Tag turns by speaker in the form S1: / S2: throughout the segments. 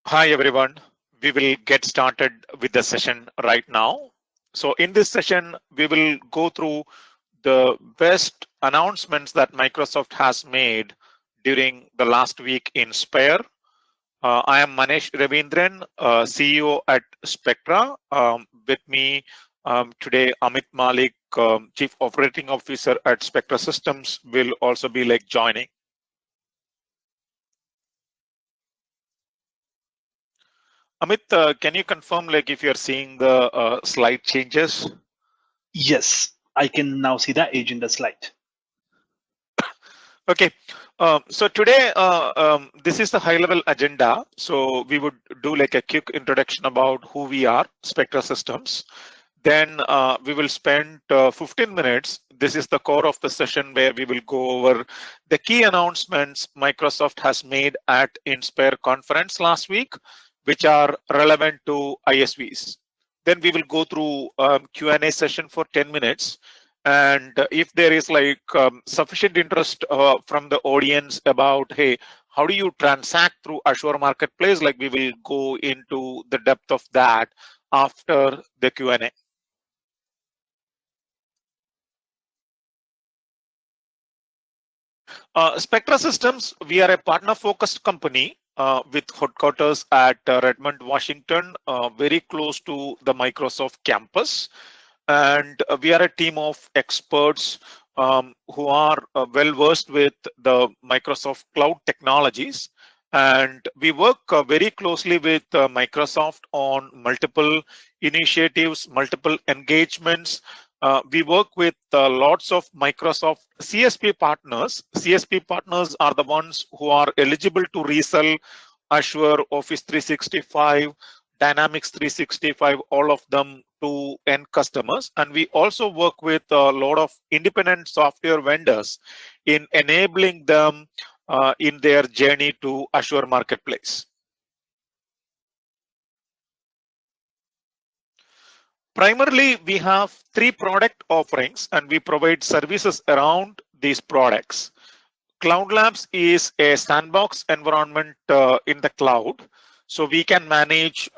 S1: Hi everyone, we will get started with the session right now. So in this session, we will go through the best announcements that Microsoft has made during the last week in Spare. I am Manesh Ravindran, CEO at Spectra. With me today, Amit Malik, Chief Operating Officer at Spectra Systems, will also be joining. Amit, can you confirm if you're seeing the slide changes?
S2: Yes, I can now see the agenda slide.
S1: Okay, so today this is the high-level agenda. So we would do a quick introduction about who we are, Spectra Systems. Then we will spend 15 minutes. This is the core of the session where we will go over the key announcements Microsoft has made at Inspire conference last week, which are relevant to ISVs. Then we will go through Q&A session for 10 minutes. And if there is sufficient interest from the audience about, hey, how do you transact through Azure Marketplace? We will go into the depth of that after the Q&A. Spectra Systems, we are a partner-focused company with headquarters at Redmond, Washington, very close to the Microsoft campus. And we are a team of experts who are well-versed with the Microsoft cloud technologies. And we work very closely with Microsoft on multiple initiatives, multiple engagements. We work with lots of Microsoft CSP partners. CSP partners are the ones who are eligible to resell Azure, Office 365, Dynamics 365, all of them to end customers. And we also work with a lot of independent software vendors in enabling them in their journey to Azure Marketplace. Primarily, we have 3 product offerings and we provide services around these products. Cloud Labs is a sandbox environment in the cloud. So we can manage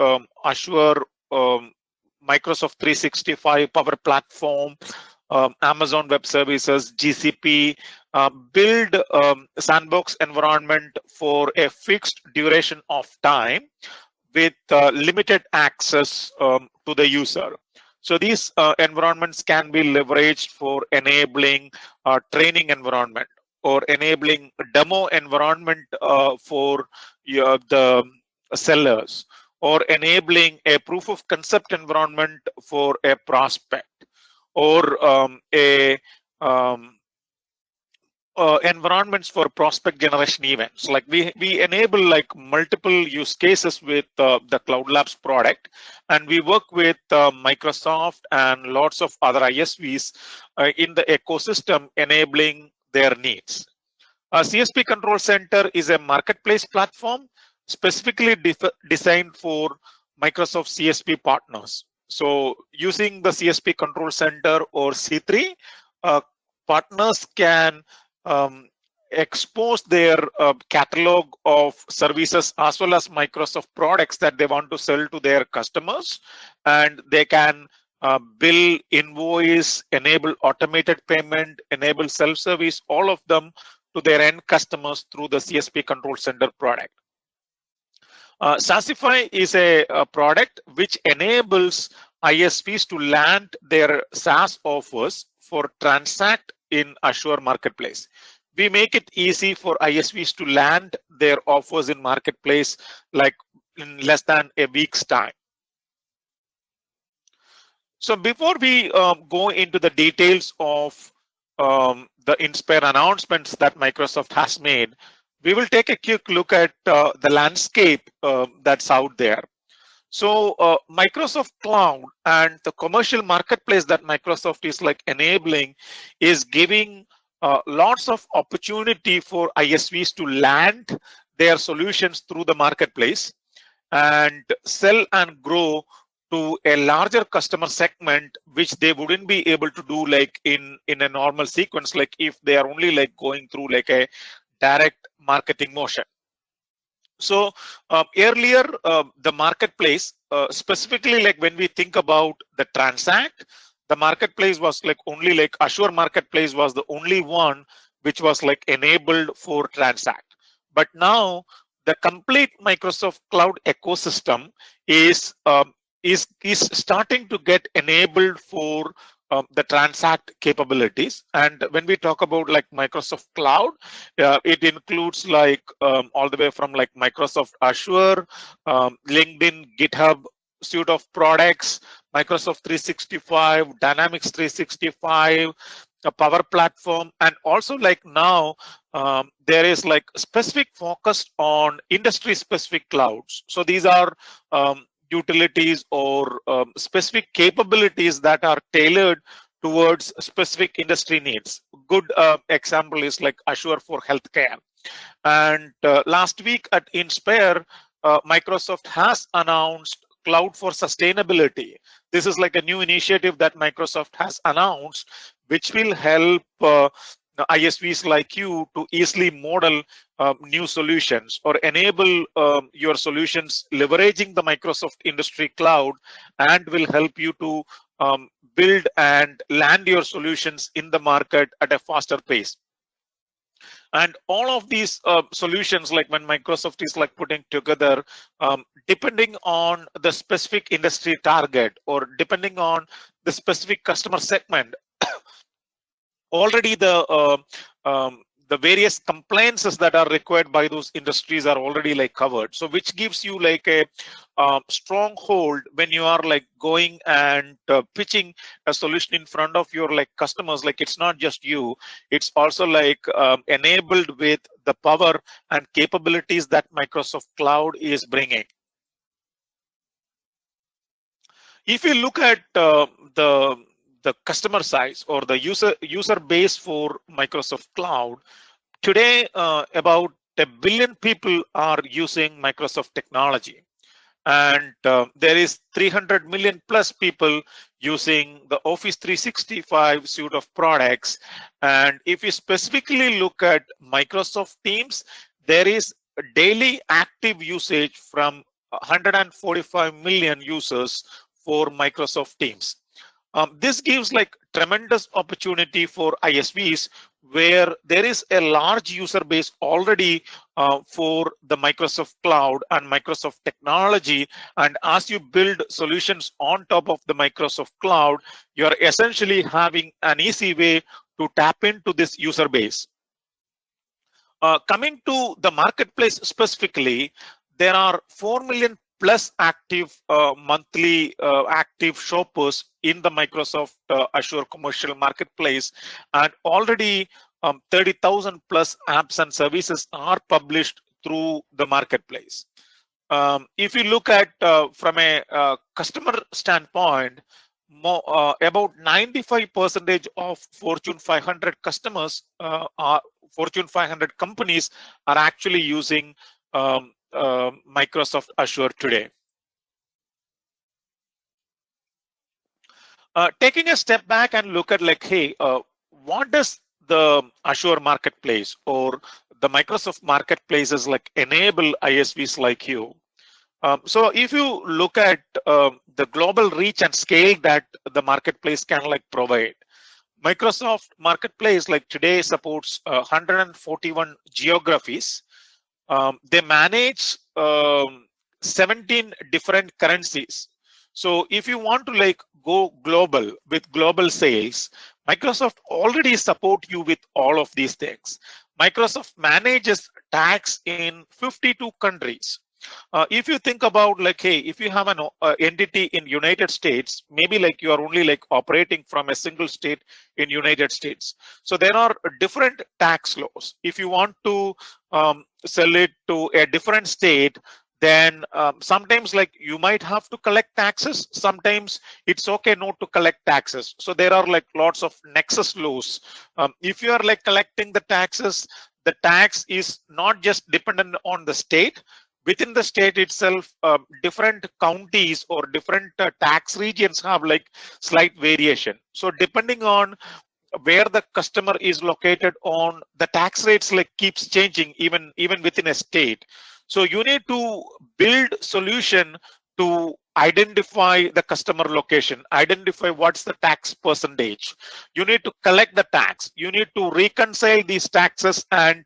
S1: Azure, Microsoft 365, Power Platform, Amazon Web Services, GCP, build sandbox environment for a fixed duration of time with limited access to the user. So these environments can be leveraged for enabling training environment or enabling demo environment for the sellers, or enabling a proof of concept environment for a prospect, or environments for prospect generation events. We enable multiple use cases with the Cloud Labs product, and we work with Microsoft and lots of other ISVs in the ecosystem enabling their needs. CSP Control Center is a marketplace platform specifically designed for Microsoft CSP partners. So using the CSP Control Center or C3, partners can expose their catalog of services as well as Microsoft products that they want to sell to their customers, and they can bill, invoice, enable automated payment, enable self-service, all of them to their end customers through the CSP Control Center product. SaaSify is a product which enables ISVs to land their SaaS offers for transact in Azure Marketplace. We make it easy for ISVs to land their offers in Marketplace in less than a week's time. So before we go into the details of the Inspire announcements that Microsoft has made, we will take a quick look at the landscape that's out there. So Microsoft Cloud and the commercial marketplace that Microsoft is enabling is giving lots of opportunity for ISVs to land their solutions through the marketplace and sell and grow to a larger customer segment, which they wouldn't be able to do in a normal sequence, if they are only going through a direct marketing motion. So earlier, the marketplace, specifically like when we think about the transact, the marketplace was like only like Azure Marketplace was the only one which was like enabled for transact. But now the complete Microsoft Cloud ecosystem is is starting to get enabled for the transact capabilities. And when we talk about like Microsoft Cloud, it includes like all the way from like Microsoft Azure, LinkedIn, GitHub suite of products, Microsoft 365, Dynamics 365, a Power Platform, and also like now there is like specific focus on industry specific clouds. So these are utilities or specific capabilities that are tailored towards specific industry needs. Good example is like Azure for healthcare. And last week at Inspire, Microsoft has announced Cloud for Sustainability. This is like a new initiative that Microsoft has announced, which will help ISVs like you to easily model new solutions or enable your solutions leveraging the Microsoft Industry Cloud, and will help you to build and land your solutions in the market at a faster pace. And all of these solutions, like when Microsoft is like putting together, depending on the specific industry target or depending on the specific customer segment, already the various compliances that are required by those industries are already like covered. So which gives you like a stronghold when you are like going and pitching a solution in front of your like customers. Like it's not just you, it's also like enabled with the power and capabilities that Microsoft Cloud is bringing. If you look at the customer size or the user base for Microsoft Cloud, today about 1 billion people are using Microsoft technology. And there is 300 million plus people using the Office 365 suite of products. And if you specifically look at Microsoft Teams, there is a daily active usage from 145 million users for Microsoft Teams. This gives like tremendous opportunity for ISVs where there is a large user base already for the Microsoft Cloud and Microsoft technology. And as you build solutions on top of the Microsoft Cloud, you're essentially having an easy way to tap into this user base. Coming to the marketplace specifically, there are 4 million plus active monthly active shoppers in the Microsoft Azure commercial marketplace, and already 30,000 plus apps and services are published through the marketplace. If you look at from a customer standpoint, about 95% of Fortune 500 customers Fortune 500 companies are actually using Microsoft Azure today. Taking a step back and look at like, hey, what does the Azure Marketplace or the Microsoft Marketplaces like enable ISVs like you? So if you look at the global reach and scale that the marketplace can like provide, Microsoft Marketplace like today supports 141 geographies. They manage 17 different currencies. So if you want to like go global with global sales, Microsoft already support you with all of these things. Microsoft manages tax in 52 countries. If you think about like, hey, if you have an entity in United States, maybe like you are only like operating from a single state in United States. So there are different tax laws. If you want to sell it to a different state, then sometimes like you might have to collect taxes. Sometimes it's okay not to collect taxes. So there are like lots of nexus laws. If you are like collecting the taxes, the tax is not just dependent on the state. Within the state itself, different counties or different tax regions have like slight variation. So depending on where the customer is located on, the tax rates like keeps changing even within a state. So you need to build solution to identify the customer location, identify what's the tax percentage. You need to collect the tax. You need to reconcile these taxes and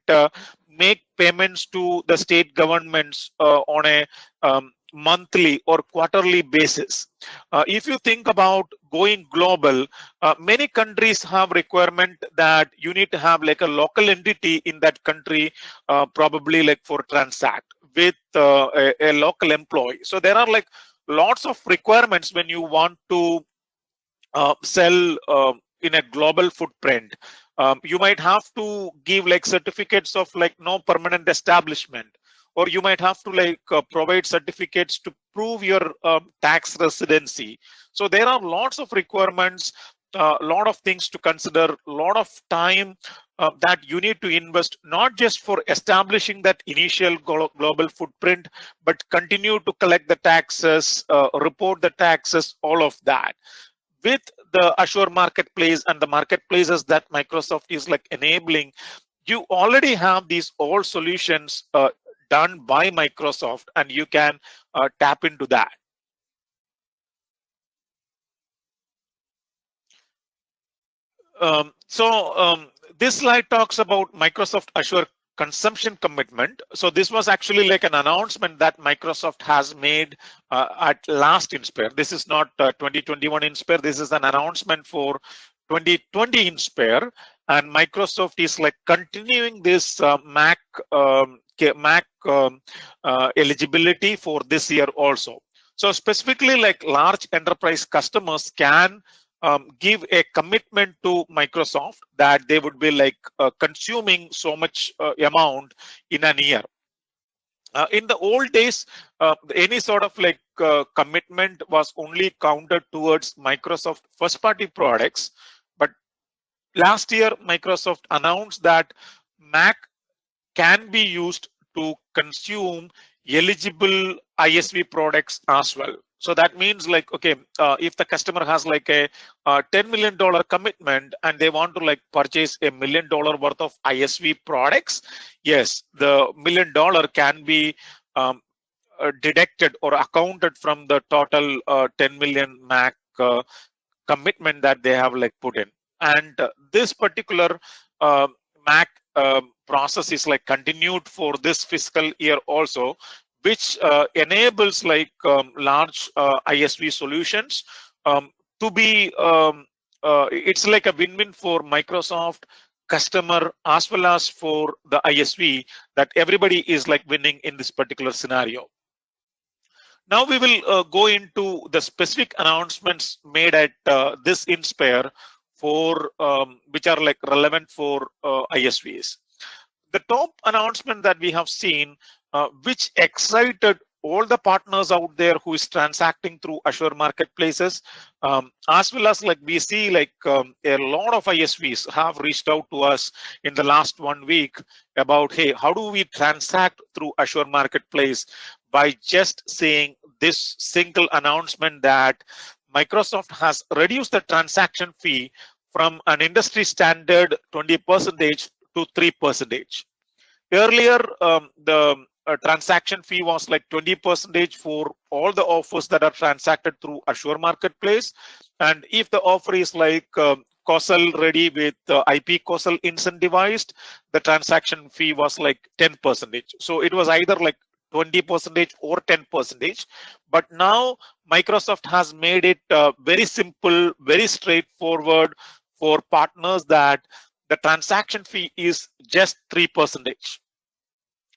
S1: make payments to the state governments on a monthly or quarterly basis. If you think about going global, many countries have requirement that you need to have like a local entity in that country, probably like for transact with a local employee. So there are like lots of requirements when you want to sell in a global footprint. You might have to give like certificates of like no permanent establishment, or you might have to like provide certificates to prove your tax residency. So there are lots of requirements, a lot of things to consider, lot of time that you need to invest, not just for establishing that initial global footprint, but continue to collect the taxes, report the taxes, all of that. With the Azure Marketplace and the marketplaces that Microsoft is like enabling, you already have these all solutions done by Microsoft, and you can tap into that. This slide talks about Microsoft Azure consumption commitment. So this was actually like an announcement that Microsoft has made at last Inspire. This is not 2021 Inspire. This is an announcement for 2020 Inspire, and Microsoft is like continuing this Mac eligibility for this year also. So specifically, like large enterprise customers can give a commitment to Microsoft that they would be like consuming so much amount in an year. In the old days, any sort of like commitment was only counted towards Microsoft first party products. But last year, Microsoft announced that Mac can be used to consume eligible ISV products as well. So that means like, okay, if the customer has like a $10 million commitment and they want to like purchase $1 million worth of ISV products, yes, the $1 million can be deducted or accounted from the total 10 million Mac commitment that they have like put in. And this particular Mac process is like continued for this fiscal year also, which enables like large ISV solutions to be, it's like a win-win for Microsoft, customer, as well as for the ISV, that everybody is like winning in this particular scenario. Now we will go into the specific announcements made at this Inspire for which are like relevant for ISVs. The top announcement that we have seen, which excited all the partners out there who is transacting through Azure Marketplaces, as well as like we see like a lot of ISVs have reached out to us in the last 1 week about, hey, how do we transact through Azure Marketplace? By just saying this single announcement that Microsoft has reduced the transaction fee from an industry standard 20% to 3%. Earlier, the transaction fee was like 20% for all the offers that are transacted through Azure Marketplace. And if the offer is like COSL ready with IP COSL incentivized, the transaction fee was like 10%. So it was either like 20% or 10%. But now Microsoft has made it very simple, very straightforward for partners that the transaction fee is just 3%.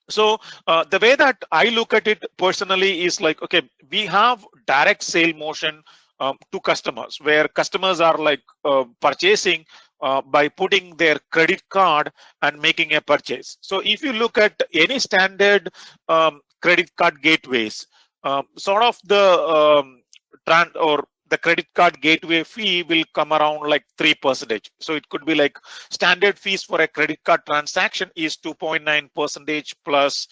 S1: So the way that I look at it personally is like, okay, we have direct sale motion to customers, where customers are like purchasing by putting their credit card and making a purchase. So if you look at any standard credit card gateways, sort of the the credit card gateway fee will come around like 3%. So it could be like standard fees for a credit card transaction is 2.9% plus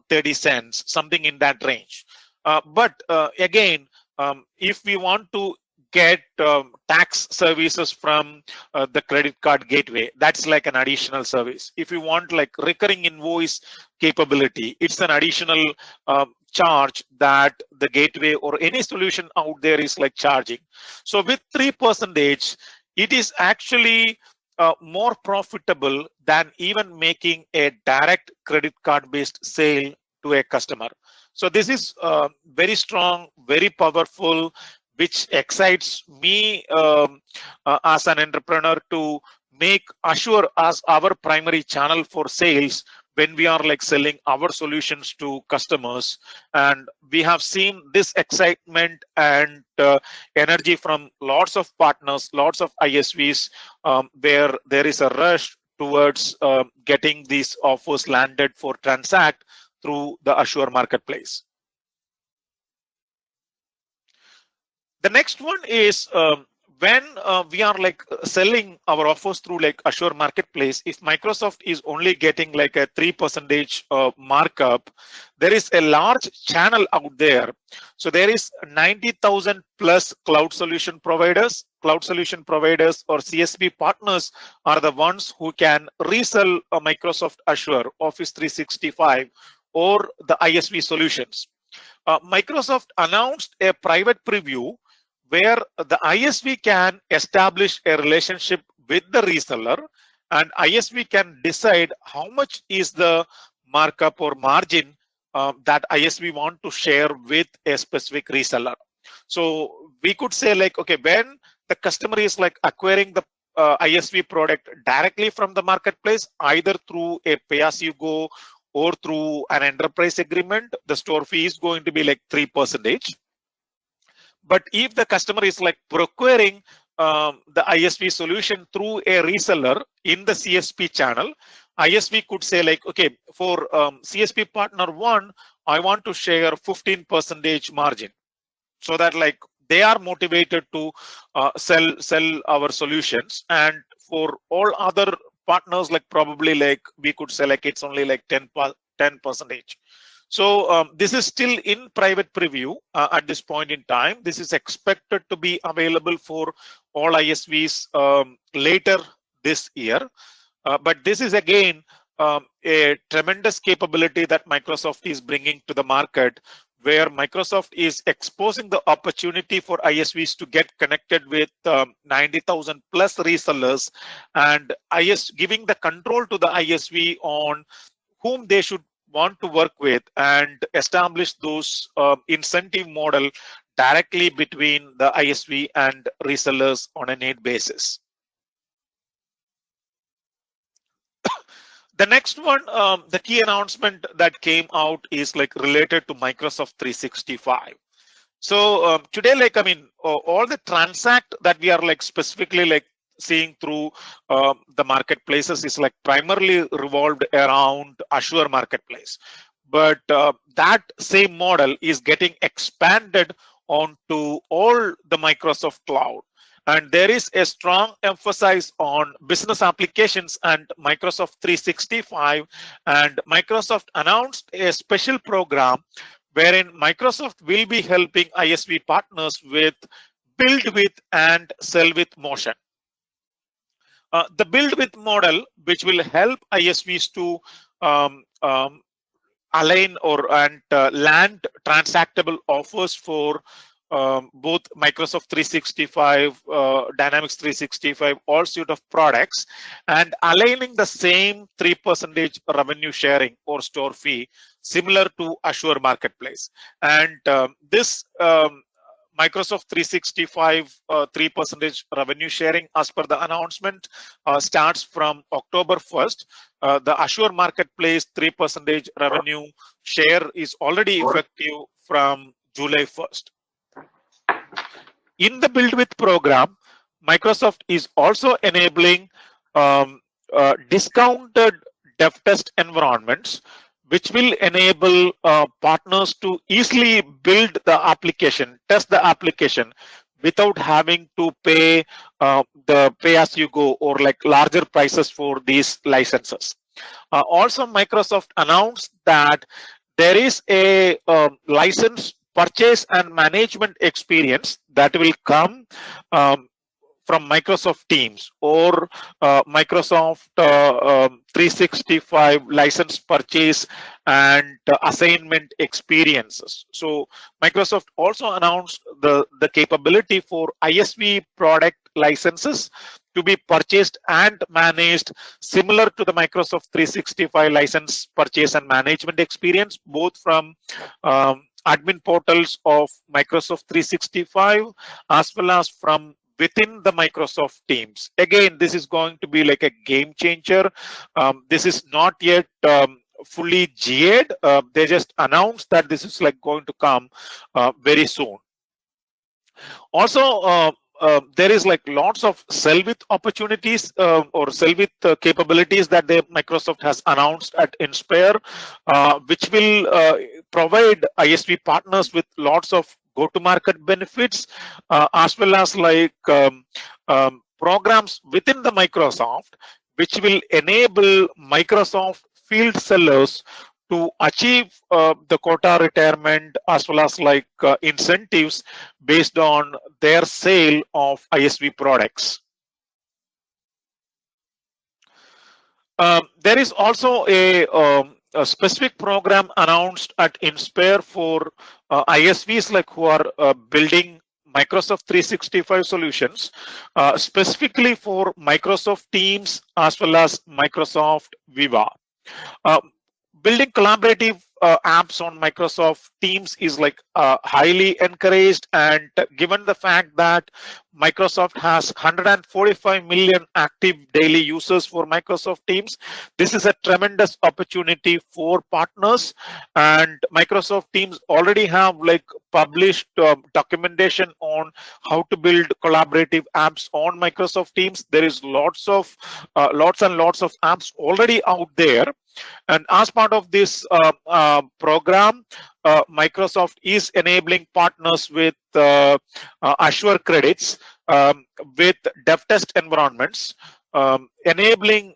S1: 30 cents, something in that range. But again, if we want to get tax services from the credit card gateway. That's like an additional service. If you want like recurring invoice capability, it's an additional charge that the gateway or any solution out there is like charging. So with 3%, it is actually more profitable than even making a direct credit card based sale to a customer. So this is very strong, very powerful, which excites me as an entrepreneur to make Azure as our primary channel for sales when we are like selling our solutions to customers. And we have seen this excitement and energy from lots of partners, lots of ISVs, where there is a rush towards getting these offers landed for transact through the Azure Marketplace. The next one is when we are like selling our offers through like Azure Marketplace, if Microsoft is only getting like a 3% markup, there is a large channel out there. So there is 90,000 plus cloud solution providers. Cloud solution providers or CSP partners are the ones who can resell Microsoft Azure, Office 365, or the ISV solutions. Microsoft announced a private preview where the ISV can establish a relationship with the reseller, and ISV can decide how much is the markup or margin that ISV want to share with a specific reseller. So we could say like, okay, when the customer is like acquiring the ISV product directly from the marketplace, either through a pay-as-you-go or through an enterprise agreement, the store fee is going to be like 3%. But if the customer is like procuring the ISV solution through a reseller in the CSP channel, ISV could say like, okay, for CSP partner 1, I want to share 15% margin, so that like they are motivated to sell our solutions. And for all other partners, like probably like we could say like it's only like 10%. So this is still in private preview at this point in time. This is expected to be available for all ISVs later this year. But this is again a tremendous capability that Microsoft is bringing to the market, where Microsoft is exposing the opportunity for ISVs to get connected with 90,000 plus resellers, and giving the control to the ISV on whom they should want to work with, and establish those incentive model directly between the ISV and resellers on a need basis. The next one, the key announcement that came out is like related to Microsoft 365. So today, like, I mean, all the transact that we are like specifically like seeing through the marketplaces is like primarily revolved around Azure Marketplace. But that same model is getting expanded onto all the Microsoft Cloud. And there is a strong emphasis on business applications and Microsoft 365. And Microsoft announced a special program wherein Microsoft will be helping ISV partners with build with and sell with motion. The build with model, which will help ISVs to align or land transactable offers for both Microsoft 365, Dynamics 365, all suite of products, and aligning the same 3% revenue sharing or store fee similar to Azure Marketplace. And this Microsoft 365 3% revenue sharing, as per the announcement, starts from October 1st. The Azure Marketplace 3% revenue share is already effective from July 1st. In the Build With program, Microsoft is also enabling discounted dev test environments, which will enable partners to easily build the application, test the application without having to pay the pay-as-you-go or like larger prices for these licenses. Also, Microsoft announced that there is a license purchase and management experience that will come from Microsoft Teams or Microsoft 365 license purchase and assignment experiences. So Microsoft also announced the capability for ISV product licenses to be purchased and managed similar to the Microsoft 365 license purchase and management experience, both from admin portals of Microsoft 365 as well as from within the Microsoft Teams. Again, this is going to be like a game changer. This is not yet fully GA'd. They just announced that this is like going to come very soon. Also, there is like lots of sell with opportunities or sell with capabilities that Microsoft has announced at Inspire, which will provide ISV partners with lots of go-to-market benefits, as well as like programs within the Microsoft, which will enable Microsoft field sellers to achieve the quota retirement as well as like incentives based on their sale of ISV products. There is also a specific program announced at Inspire for ISVs like who are building Microsoft 365 solutions, specifically for Microsoft Teams as well as Microsoft Viva. Building collaborative apps on Microsoft Teams is like highly encouraged, and given the fact that Microsoft has 145 million active daily users for Microsoft Teams, this is a tremendous opportunity for partners. And Microsoft Teams already have like published documentation on how to build collaborative apps on Microsoft Teams. There is lots and lots of apps already out there. And as part of this program, Microsoft is enabling partners with Azure credits, with dev test environments, enabling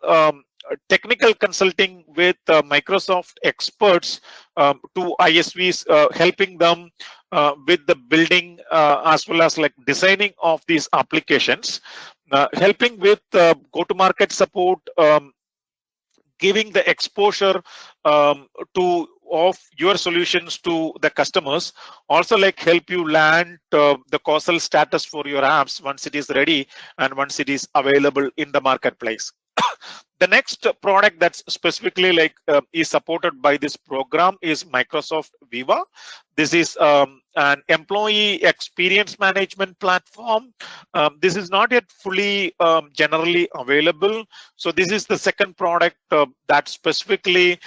S1: technical consulting with Microsoft experts to ISVs, helping them with the building as well as like designing of these applications, helping with go-to-market support, giving the exposure of your solutions to the customers, also like help you land the causal status for your apps once it is ready and once it is available in the marketplace. The next product that's specifically like is supported by this program is Microsoft Viva. This is an employee experience management platform. This is not yet fully generally available. So this is the second product that specifically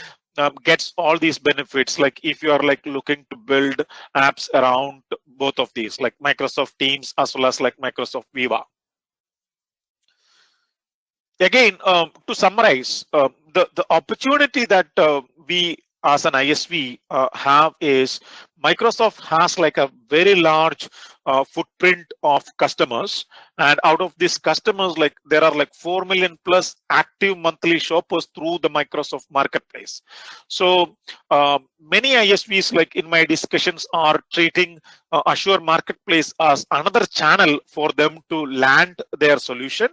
S1: gets all these benefits. Like if you are like looking to build apps around both of these, like Microsoft Teams as well as like Microsoft Viva. Again, to summarize, the opportunity that we as an ISV have is Microsoft has like a very large footprint of customers, and out of these customers, like there are like 4 million plus active monthly shoppers through the Microsoft Marketplace. So many ISVs, like in my discussions, are treating Azure Marketplace as another channel for them to land their solution.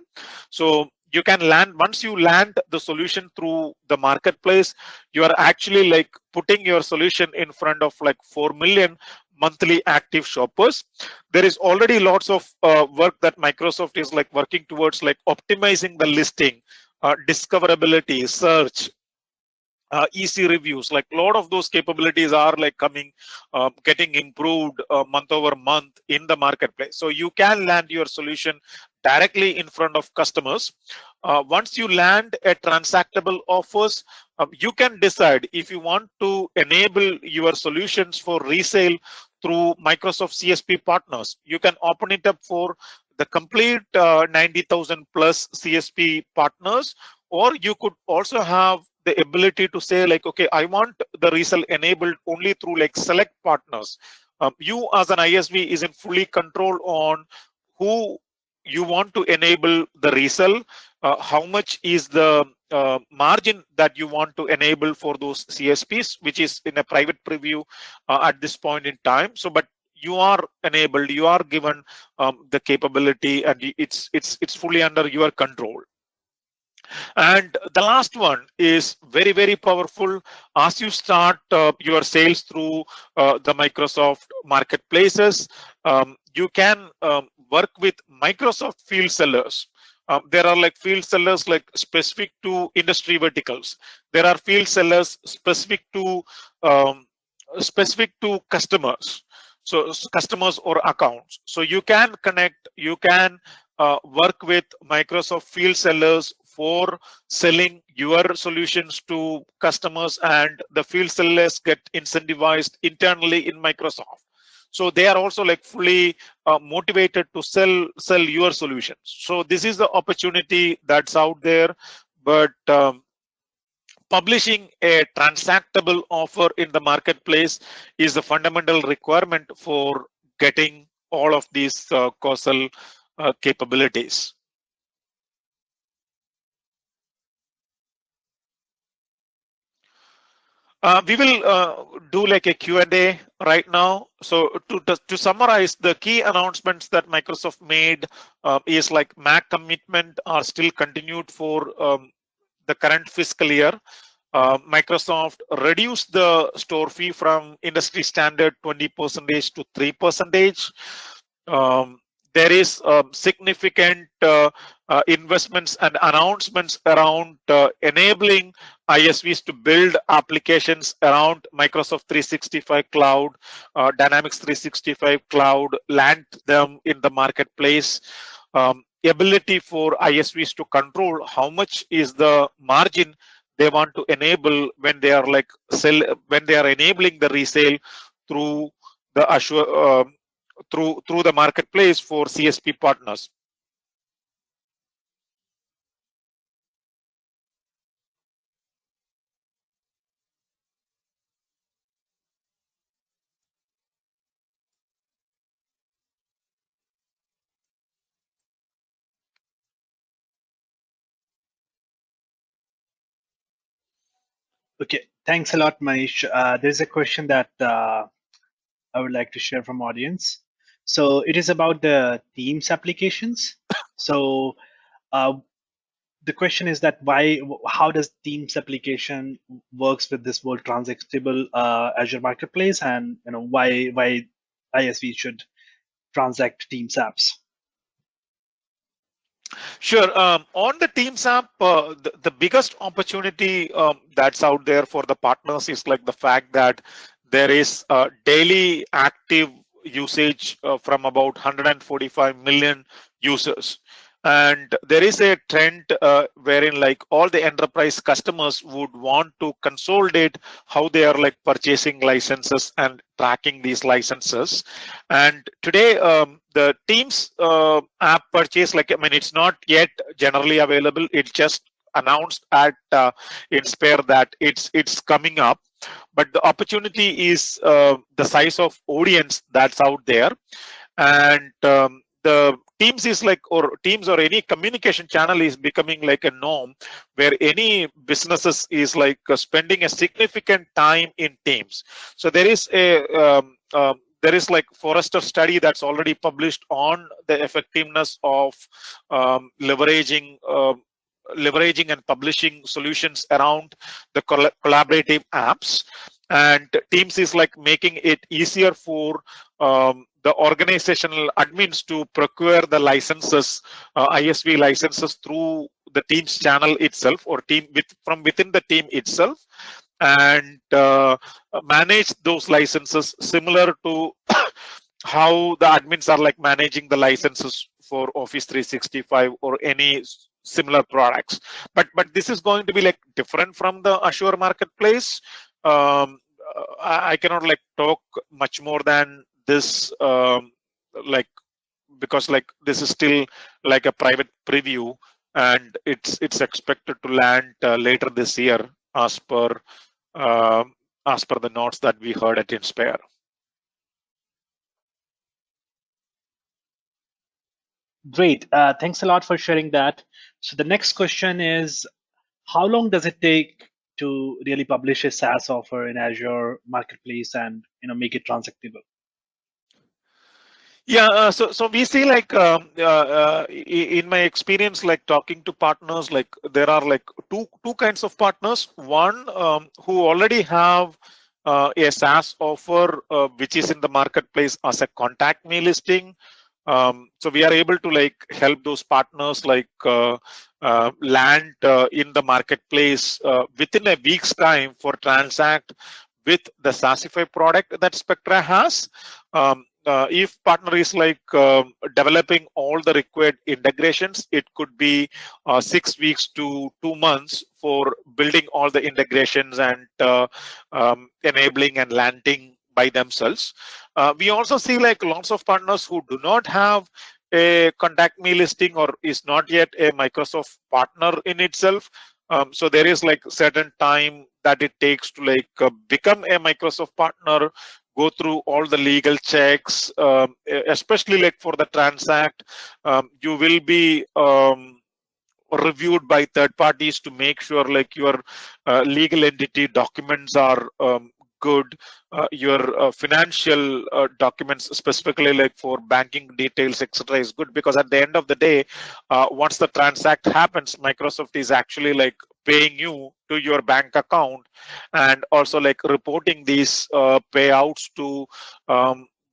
S1: So you can land, once you land the solution through the marketplace, you are actually like putting your solution in front of like 4 million monthly active shoppers. There is already lots of work that Microsoft is like working towards, like optimizing the listing, discoverability, search, easy reviews. Like a lot of those capabilities are like coming, getting improved month over month in the marketplace. So you can land your solution directly in front of customers. Once you land a transactable offers, you can decide if you want to enable your solutions for resale through Microsoft CSP partners. You can open it up for the complete 90,000 plus CSP partners, or you could also have the ability to say like, okay, I want the resale enabled only through like select partners. You as an ISV is in fully control on who you want to enable the resale, how much is the margin that you want to enable for those CSPs, which is in a private preview at this point in time. So, but you are enabled, you are given the capability, and it's fully under your control. And the last one is very, very powerful. As you start your sales through the Microsoft marketplaces, you can work with Microsoft field sellers. There are like field sellers like specific to industry verticals. There are field sellers um, specific to customers. So customers or accounts. So you can connect, you can work with Microsoft field sellers for selling your solutions to customers, and the field sellers get incentivized internally in Microsoft. So they are also like fully motivated to sell your solutions. So this is the opportunity that's out there, but publishing a transactable offer in the marketplace is a fundamental requirement for getting all of these causal capabilities. We will do like a Q&A right now. So to summarize, the key announcements that Microsoft made is like Mac commitment are still continued for the current fiscal year. Microsoft reduced the store fee from industry standard 20% to 3%. There is significant investments and announcements around enabling ISVs to build applications around Microsoft 365 Cloud, Dynamics 365 Cloud, land them in the marketplace. Ability for ISVs to control how much is the margin they want to enable when they are like when they are enabling the resale through the Azure through the marketplace for CSP partners.
S2: Okay, thanks a lot, Manish. There's a question that I would like to share from audience. So it is about the Teams applications. So uh, the question is that how does Teams application works with this world transactable Azure Marketplace, and why ISV should transact Teams apps?
S1: Sure. On the Teams app, the biggest opportunity that's out there for the partners is like the fact that there is daily active usage from about 145 million users. And there is a trend wherein like all the enterprise customers would want to consolidate how they are like purchasing licenses and tracking these licenses. And today, the Teams app purchase, like, I mean, it's not yet generally available. It just announced at Inspire that it's coming up. But the opportunity is the size of audience that's out there. And the Teams is like, or Teams or any communication channel is becoming like a norm where any businesses is like spending a significant time in Teams. So there is a there is like Forrester study that's already published on the effectiveness of leveraging and publishing solutions around the collaborative apps. And Teams is like making it easier for the organizational admins to procure the licenses, ISV licenses through the Teams channel itself, or from within the team itself, and manage those licenses similar to how the admins are like managing the licenses for Office 365 or any similar products. But this is going to be like different from the Azure Marketplace. I cannot like talk much more than this, like, because like this is still like a private preview, and it's expected to land later this year as per uh, the notes that we heard at Inspire.
S2: Great. Thanks a lot for sharing that. So the next question is, how long does it take to really publish a SaaS offer in Azure Marketplace and make it transactable?
S1: Yeah, so we see like in my experience, like talking to partners, like there are like two kinds of partners. One who already have a SaaS offer which is in the marketplace as a contact me listing. So we are able to like help those partners like land in the marketplace within a week's time for transact with the SaaSify product that Spectra has. If partner is like developing all the required integrations, it could be 6 weeks to 2 months for building all the integrations and enabling and landing by themselves. We also see like lots of partners who do not have a contact me listing or is not yet a Microsoft partner in itself. So there is like certain time that it takes to like become a Microsoft partner, go through all the legal checks, especially like for the transact. You will be reviewed by third parties to make sure like your legal entity documents are good, your financial documents specifically like for banking details etc is good, because at the end of the day once the transact happens, Microsoft is actually like paying you to your bank account and also like reporting these payouts to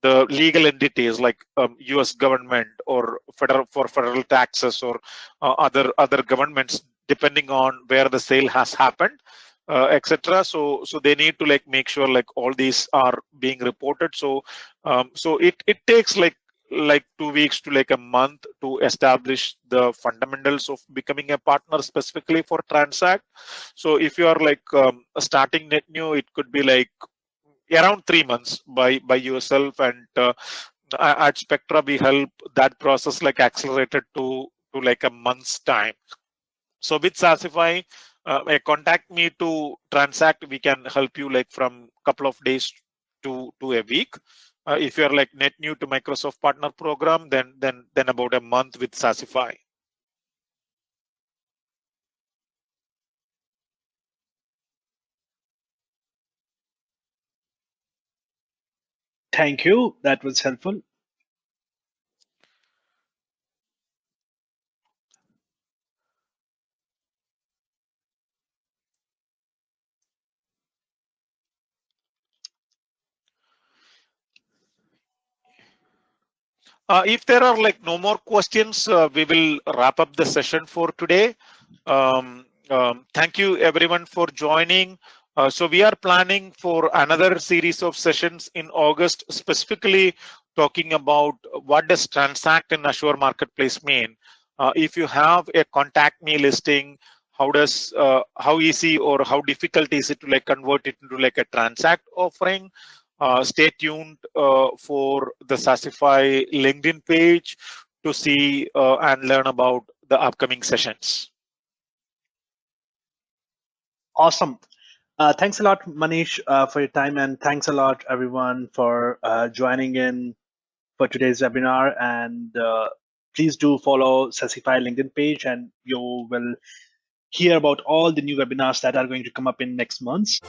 S1: the legal entities like US government or federal taxes or other governments, depending on where the sale has happened, etc. So they need to like make sure like all these are being reported. So it takes like 2 weeks to like a month to establish the fundamentals of becoming a partner specifically for transact. So if you are like starting net new, it could be like around 3 months by yourself, and at Spectra we help that process like accelerated to like a month's time. So with Saasify, a contact me to transact, we can help you like from couple of days to a week. If you're like net new to Microsoft Partner Program, then about a month with Saasify.
S2: Thank you. That was helpful.
S1: If there are like no more questions, we will wrap up the session for today. Thank you everyone for joining. So we are planning for another series of sessions in August, specifically talking about what does transact in Azure Marketplace mean. If you have a contact me listing, how easy or how difficult is it to like convert it into like a transact offering? Stay tuned for the Saasify LinkedIn page to see and learn about the upcoming sessions.
S2: Awesome. Thanks a lot, Manish, for your time, and thanks a lot, everyone, for joining in for today's webinar. And please do follow Saasify LinkedIn page, and you will hear about all the new webinars that are going to come up in next months.